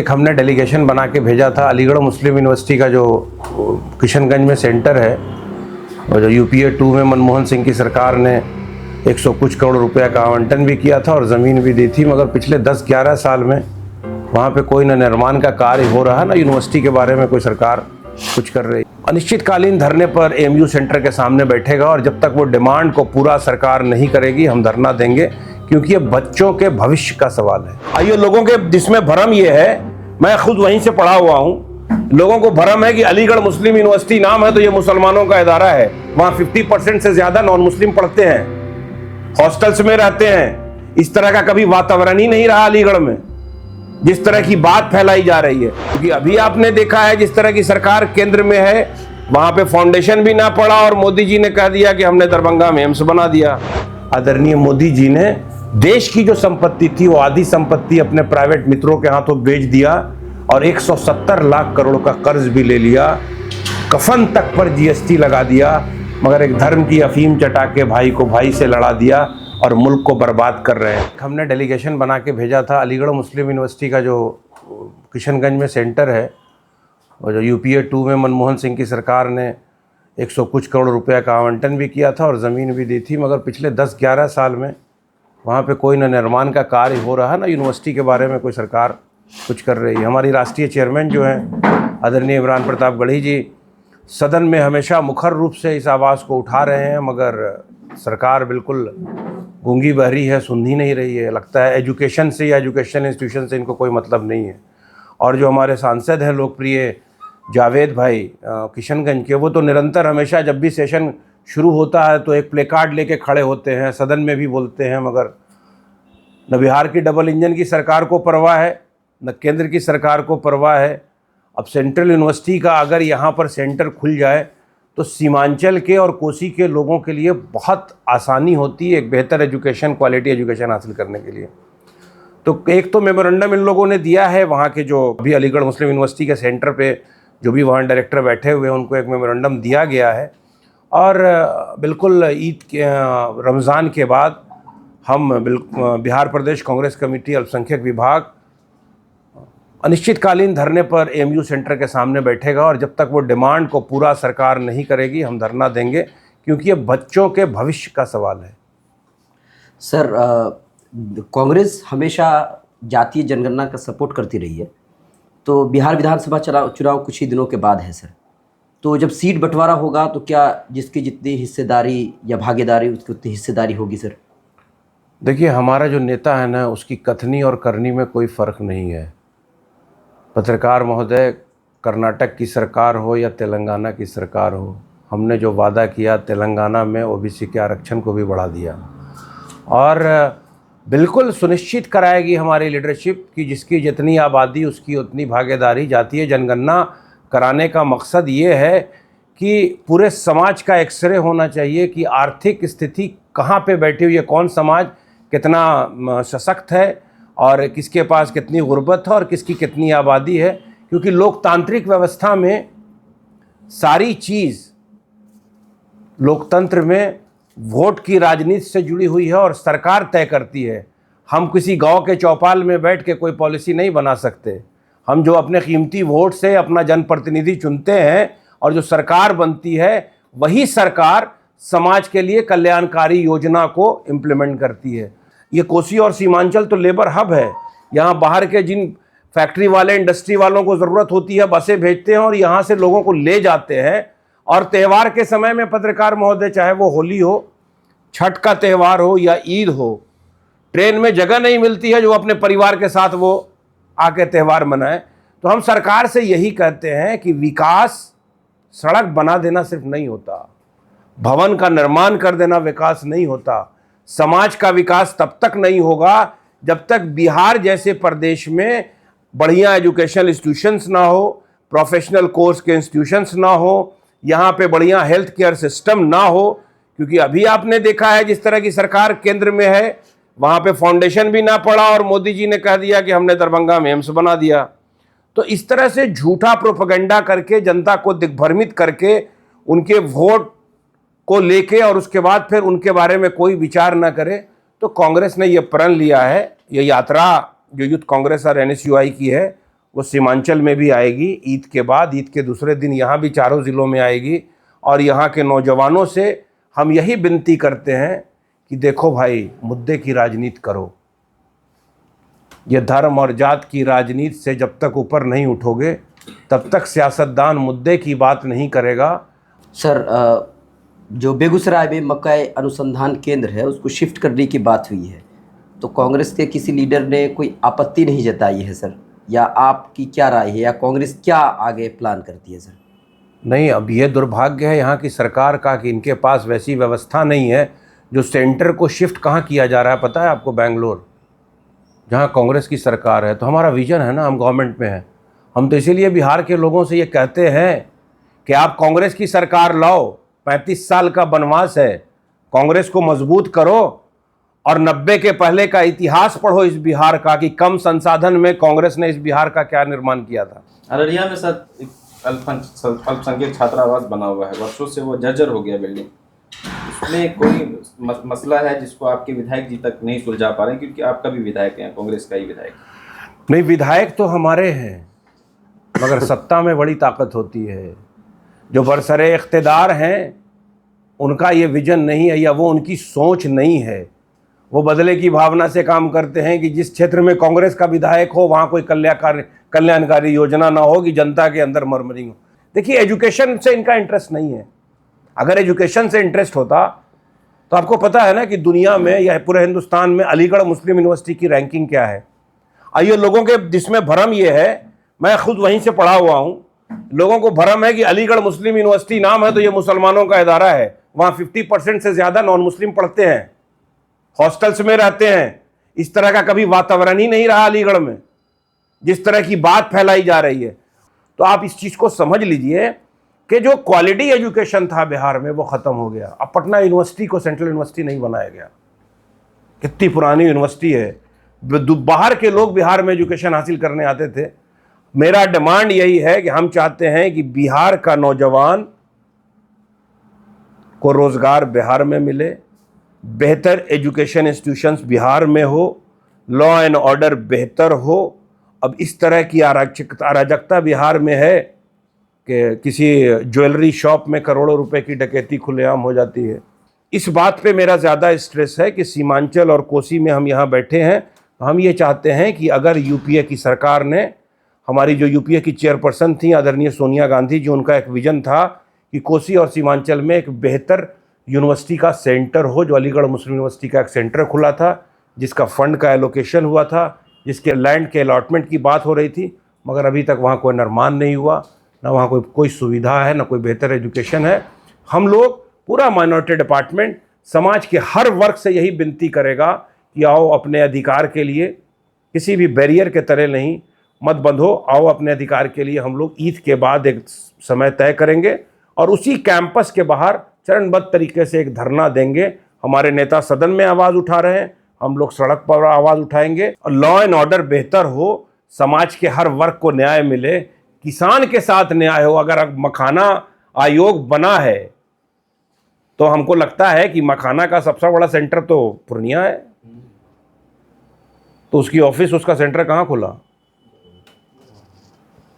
एक हमने डेलीगेशन बना के भेजा था अलीगढ़ मुस्लिम यूनिवर्सिटी का जो किशनगंज में सेंटर है, और जो यूपीए 2 में मनमोहन सिंह की सरकार ने 100 कुछ करोड़ रुपया का आवंटन भी किया था और ज़मीन भी दी थी, मगर पिछले 10-11 साल में वहाँ पे कोई न निर्माण का कार्य हो रहा, ना यूनिवर्सिटी के बारे में कोई सरकार कुछ कर रही। अनिश्चितकालीन धरने पर एएमयू सेंटर के सामने बैठेगा और जब तक वो डिमांड को पूरा सरकार नहीं करेगी हम धरना देंगे, क्योंकि ये बच्चों के भविष्य का सवाल है। आइए, लोगों के जिसमें भ्रम ये है, मैं खुद वहीं से पढ़ा हुआ हूँ, लोगों को भ्रम है कि अलीगढ़ मुस्लिम यूनिवर्सिटी नाम है तो ये मुसलमानों का इदारा है। वहाँ 50% से ज्यादा नॉन मुस्लिम पढ़ते हैं, हॉस्टल्स में रहते हैं। इस तरह का कभी वातावरण ही नहीं रहा अलीगढ़ में, जिस तरह की बात फैलाई जा रही है। क्योंकि अभी आपने देखा है जिस तरह की सरकार केंद्र में है, वहां पे फाउंडेशन भी ना पड़ा और मोदी जी ने कह दिया कि हमने दरभंगा में एम्स बना दिया। आदरणीय मोदी जी ने देश की जो संपत्ति थी वो आधी संपत्ति अपने प्राइवेट मित्रों के हाथों बेच दिया और 170 लाख करोड़ का कर्ज भी ले लिया, कफन तक पर जीएसटी लगा दिया, मगर एक धर्म की अफीम चटा के भाई को भाई से लड़ा दिया और मुल्क को बर्बाद कर रहे हैं। हमने डेलीगेशन बना के भेजा था अलीगढ़ मुस्लिम यूनिवर्सिटी का जो किशनगंज में सेंटर है, और जो यूपीए 2 में मनमोहन सिंह की सरकार ने 100 कुछ करोड़ रुपया का आवंटन भी किया था और ज़मीन भी दी थी, मगर पिछले 10-11 साल में वहाँ पे कोई न निर्माण का कार्य हो रहा, ना यूनिवर्सिटी के बारे में कोई सरकार कुछ कर रही है। हमारी राष्ट्रीय चेयरमैन जो हैं आदरणीय इमरान प्रताप गढ़ी जी सदन में हमेशा मुखर रूप से इस आवाज़ को उठा रहे हैं, मगर सरकार बिल्कुल गूंगी बहरी है, सुन ही नहीं रही है। लगता है एजुकेशन से या एजुकेशन इंस्टीट्यूशन से इनको कोई मतलब नहीं है। और जो हमारे सांसद हैं लोकप्रिय जावेद भाई किशनगंज के, वो तो निरंतर हमेशा जब भी सेशन शुरू होता है तो एक प्ले कार्ड लेके खड़े होते हैं, सदन में भी बोलते हैं, मगर न बिहार की डबल इंजन की सरकार को परवाह है, न केंद्र की सरकार को परवाह है। अब सेंट्रल यूनिवर्सिटी का अगर यहाँ पर सेंटर खुल जाए तो सीमांचल के और कोसी के लोगों के लिए बहुत आसानी होती है एक बेहतर एजुकेशन, क्वालिटी एजुकेशन हासिल करने के लिए। तो एक तो मेमोरेंडम इन लोगों ने दिया है, वहाँ के जो अभी अलीगढ़ मुस्लिम यूनिवर्सिटी के सेंटर पे जो भी वहाँ डायरेक्टर बैठे हुए हैं उनको एक मेमोरेंडम दिया गया है। और बिल्कुल ईद के रमज़ान के बाद हम बिहार प्रदेश कांग्रेस कमेटी अल्पसंख्यक विभाग अनिश्चितकालीन धरने पर एएमयू सेंटर के सामने बैठेगा और जब तक वो डिमांड को पूरा सरकार नहीं करेगी हम धरना देंगे, क्योंकि ये बच्चों के भविष्य का सवाल है। सर, कांग्रेस हमेशा जातीय जनगणना का सपोर्ट करती रही है, तो बिहार विधानसभा चुनाव कुछ ही दिनों के बाद है सर, तो जब सीट बंटवारा होगा तो क्या जिसकी जितनी हिस्सेदारी या भागीदारी उसकी उतनी हिस्सेदारी होगी सर? देखिए, हमारा जो नेता है ना, उसकी कथनी और करनी में कोई फ़र्क नहीं है। पत्रकार महोदय, कर्नाटक की सरकार हो या तेलंगाना की सरकार हो, हमने जो वादा किया तेलंगाना में ओबीसी के आरक्षण को भी बढ़ा दिया और बिल्कुल सुनिश्चित कराएगी हमारी लीडरशिप कि जिसकी जितनी आबादी उसकी उतनी भागीदारी। जातीय जनगणना कराने का मकसद ये है कि पूरे समाज का एक्सरे होना चाहिए कि आर्थिक स्थिति कहाँ पे बैठी हुई है, कौन समाज कितना सशक्त है और किसके पास कितनी गुर्बत है और किसकी कितनी आबादी है। क्योंकि लोकतांत्रिक व्यवस्था में सारी चीज़ लोकतंत्र में वोट की राजनीति से जुड़ी हुई है और सरकार तय करती है। हम किसी गांव के चौपाल में बैठ के कोई पॉलिसी नहीं बना सकते। हम जो अपने कीमती वोट से अपना जनप्रतिनिधि चुनते हैं और जो सरकार बनती है, वही सरकार समाज के लिए कल्याणकारी योजना को इम्प्लीमेंट करती है। ये कोसी और सीमांचल तो लेबर हब है। यहाँ बाहर के जिन फैक्ट्री वाले, इंडस्ट्री वालों को ज़रूरत होती है, बसें भेजते हैं और यहाँ से लोगों को ले जाते हैं। और त्यौहार के समय में पत्रकार महोदय, चाहे वो होली हो, छठ का त्यौहार हो या ईद हो, ट्रेन में जगह नहीं मिलती है जो अपने परिवार के साथ वो आके त्यौहार मनाए। तो हम सरकार से यही कहते हैं कि विकास सड़क बना देना सिर्फ नहीं होता, भवन का निर्माण कर देना विकास नहीं होता। समाज का विकास तब तक नहीं होगा जब तक बिहार जैसे प्रदेश में बढ़िया एजुकेशनल इंस्टीट्यूशंस ना हो, प्रोफेशनल कोर्स के इंस्टीट्यूशंस ना हो, यहाँ पे बढ़िया हेल्थ केयर सिस्टम ना हो। क्योंकि अभी आपने देखा है जिस तरह की सरकार केंद्र में है, वहाँ पे फाउंडेशन भी ना पड़ा और मोदी जी ने कह दिया कि हमने दरभंगा में एम्स बना दिया। तो इस तरह से झूठा प्रोपेगेंडा करके जनता को दिग्भ्रमित करके उनके वोट को लेके और उसके बाद फिर उनके बारे में कोई विचार ना करे, तो कांग्रेस ने ये प्रण लिया है, ये यात्रा जो यूथ कांग्रेस और एनएसयूआई की है, वो सीमांचल में भी आएगी ईद के बाद, ईद के दूसरे दिन यहाँ भी चारों ज़िलों में आएगी। और यहाँ के नौजवानों से हम यही विनती करते हैं कि देखो भाई, मुद्दे की राजनीति करो। ये धर्म और जात की राजनीति से जब तक ऊपर नहीं उठोगे तब तक सियासतदान मुद्दे की बात नहीं करेगा। सर, जो बेगूसराय में मकई अनुसंधान केंद्र है उसको शिफ्ट करने की बात हुई है, तो कांग्रेस के किसी लीडर ने कोई आपत्ति नहीं जताई है सर, या आपकी क्या राय है, या कांग्रेस क्या आगे प्लान करती है सर? नहीं, अब ये दुर्भाग्य है यहाँ की सरकार का कि इनके पास वैसी व्यवस्था नहीं है। जो सेंटर को शिफ्ट कहाँ किया जा रहा है पता है आपको? बेंगलोर, जहाँ कांग्रेस की सरकार है। तो हमारा विजन है ना, हम गवर्नमेंट में हैं। हम तो इसीलिए बिहार के लोगों से ये कहते हैं कि आप कांग्रेस की सरकार लाओ। 35 साल का वनवास है, कांग्रेस को मजबूत करो और 90 के पहले का इतिहास पढ़ो इस बिहार का कि कम संसाधन में कांग्रेस ने इस बिहार का क्या निर्माण किया था। अररिया में सर एक अल्पसंख्यक छात्रावास बना हुआ है, वर्षों से वो जर्जर हो गया बिल्डिंग। उसमें कोई मसला है जिसको आपके विधायक जी तक नहीं सुलझा पा रहे हैं, क्योंकि आपका भी विधायक है, कांग्रेस का ही विधायक। नहीं, विधायक तो हमारे हैं, मगर सत्ता में बड़ी ताकत होती है। जो बरसरे इख्तिदार हैं उनका ये विजन नहीं है, या वो उनकी सोच नहीं है। वो बदले की भावना से काम करते हैं कि जिस क्षेत्र में कांग्रेस का विधायक हो वहाँ कोई कल्याणकारी योजना ना हो, कि जनता के अंदर मरमरी हो। देखिए, एजुकेशन से इनका इंटरेस्ट नहीं है। अगर एजुकेशन से इंटरेस्ट होता तो आपको पता है ना कि दुनिया में या पूरे हिंदुस्तान में अलीगढ़ मुस्लिम यूनिवर्सिटी की रैंकिंग क्या है। आइए, लोगों के जिसमें भ्रम ये है, मैं खुद वहीं से पढ़ा हुआ हूँ, लोगों को भ्रम है कि अलीगढ़ मुस्लिम यूनिवर्सिटी नाम है तो ये मुसलमानों का इदारा है। वहाँ 50% से ज़्यादा नॉन मुस्लिम पढ़ते हैं, हॉस्टल्स में रहते हैं। इस तरह का कभी वातावरण ही नहीं रहा अलीगढ़ में, जिस तरह की बात फैलाई जा रही है। तो आप इस चीज़ को समझ लीजिए कि जो क्वालिटी एजुकेशन था बिहार में वो ख़त्म हो गया। अब पटना यूनिवर्सिटी को सेंट्रल यूनिवर्सिटी नहीं बनाया गया। कितनी पुरानी यूनिवर्सिटी है, बाहर के लोग बिहार में एजुकेशन हासिल करने आते थे। मेरा डिमांड यही है कि हम चाहते हैं कि बिहार का नौजवान को रोज़गार बिहार में मिले, बेहतर एजुकेशन इंस्टीट्यूशंस बिहार में हो, लॉ एंड ऑर्डर बेहतर हो। अब इस तरह की अराजकता बिहार में है कि किसी ज्वेलरी शॉप में करोड़ों रुपए की डकैती खुलेआम हो जाती है। इस बात पे मेरा ज़्यादा स्ट्रेस है कि सीमांचल और कोसी में हम यहाँ बैठे हैं, तो हम ये चाहते हैं कि अगर यूपीए की सरकार ने, हमारी जो यूपीए की चेयरपर्सन थी आदरणीय सोनिया गांधी जी, उनका एक विजन था कि कोसी और सीमांचल में एक बेहतर यूनिवर्सिटी का सेंटर हो, जो अलीगढ़ मुस्लिम यूनिवर्सिटी का एक सेंटर खुला था, जिसका फंड का एलोकेशन हुआ था, जिसके लैंड के अलॉटमेंट की बात हो रही थी, मगर अभी तक वहाँ कोई निर्माण नहीं हुआ, ना वहाँ कोई सुविधा है, ना कोई बेहतर एजुकेशन है। हम लोग पूरा माइनॉरिटी डिपार्टमेंट समाज के हर वर्ग से यही विनती करेगा कि आओ अपने अधिकार के लिए, किसी भी बैरियर के तरह नहीं, मत बंधो, आओ अपने अधिकार के लिए। हम लोग ईद के बाद एक समय तय करेंगे और उसी कैंपस के बाहर चरणबद्ध तरीके से एक धरना देंगे। हमारे नेता सदन में आवाज़ उठा रहे हैं, हम लोग सड़क पर आवाज़ उठाएंगे और लॉ एंड ऑर्डर बेहतर हो, समाज के हर वर्ग को न्याय मिले, किसान के साथ न्याय हो। अगर मखाना आयोग बना है तो हमको लगता है कि मखाना का सबसे बड़ा सेंटर तो पूर्णिया है, तो उसकी ऑफिस, उसका सेंटर कहाँ खुला?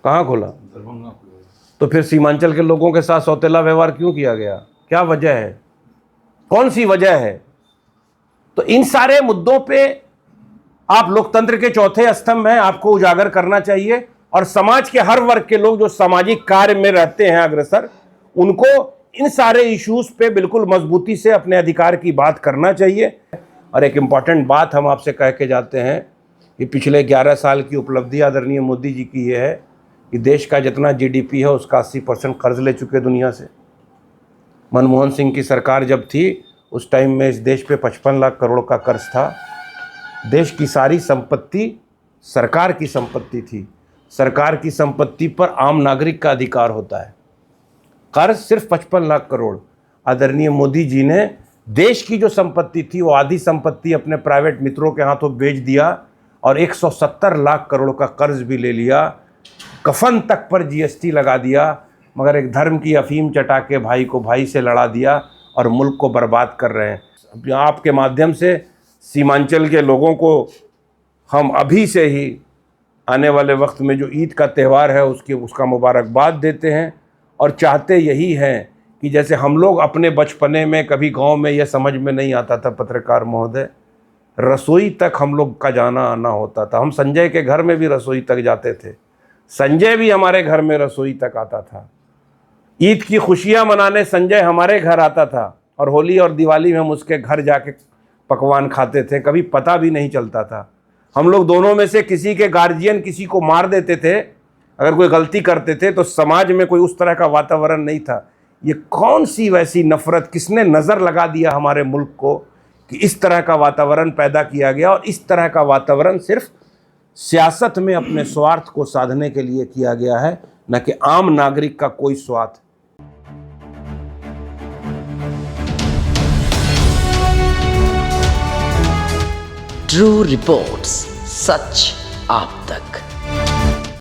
कहाँ खुला? तो फिर सीमांचल के लोगों के साथ सौतेला व्यवहार क्यों किया गया? क्या वजह है? कौन सी वजह है? तो इन सारे मुद्दों पे आप लोकतंत्र के चौथे स्तंभ हैं, आपको उजागर करना चाहिए और समाज के हर वर्ग के लोग जो सामाजिक कार्य में रहते हैं अग्रसर, उनको इन सारे इश्यूज पे बिल्कुल मजबूती से अपने अधिकार की बात करना चाहिए। और एक इम्पॉर्टेंट बात हम आपसे कह के जाते हैं कि पिछले 11 साल की उपलब्धि आदरणीय मोदी जी की ये है कि देश का जितना जीडीपी है उसका 80% कर्ज ले चुके दुनिया से। मनमोहन सिंह की सरकार जब थी उस टाइम में इस देश पे 55 लाख करोड़ का कर्ज था। देश की सारी संपत्ति सरकार की संपत्ति थी। सरकार की संपत्ति पर आम नागरिक का अधिकार होता है। कर्ज सिर्फ 55 लाख करोड़। आदरणीय मोदी जी ने देश की जो संपत्ति थी वो आधी संपत्ति अपने प्राइवेट मित्रों के हाथों बेच दिया और 170 लाख करोड़ का कर्ज भी ले लिया। कफन तक पर जीएसटी लगा दिया, मगर एक धर्म की अफीम चटा के भाई को भाई से लड़ा दिया और मुल्क को बर्बाद कर रहे हैं। आपके माध्यम से सीमांचल के लोगों को हम अभी से ही आने वाले वक्त में जो ईद का त्यौहार है उसका मुबारकबाद देते हैं और चाहते यही हैं कि जैसे हम लोग अपने बचपने में कभी गांव में यह समझ में नहीं आता था पत्रकार महोदय, रसोई तक हम लोग का जाना आना होता था। हम संजय के घर में भी रसोई तक जाते थे, संजय भी हमारे घर में रसोई तक आता था। ईद की खुशियां मनाने संजय हमारे घर आता था और होली और दिवाली में हम उसके घर जाके पकवान खाते थे, कभी पता भी नहीं चलता था। हम लोग दोनों में से किसी के गार्जियन किसी को मार देते थे अगर कोई गलती करते थे, तो समाज में कोई उस तरह का वातावरण नहीं था। ये कौन सी वैसी नफरत, किसने नज़र लगा दिया हमारे मुल्क को कि इस तरह का वातावरण पैदा किया गया, और इस तरह का वातावरण सिर्फ सियासत में अपने स्वार्थ को साधने के लिए किया गया है, न कि आम नागरिक का कोई स्वार्थ। ट्रू रिपोर्ट्स, सच आप तक।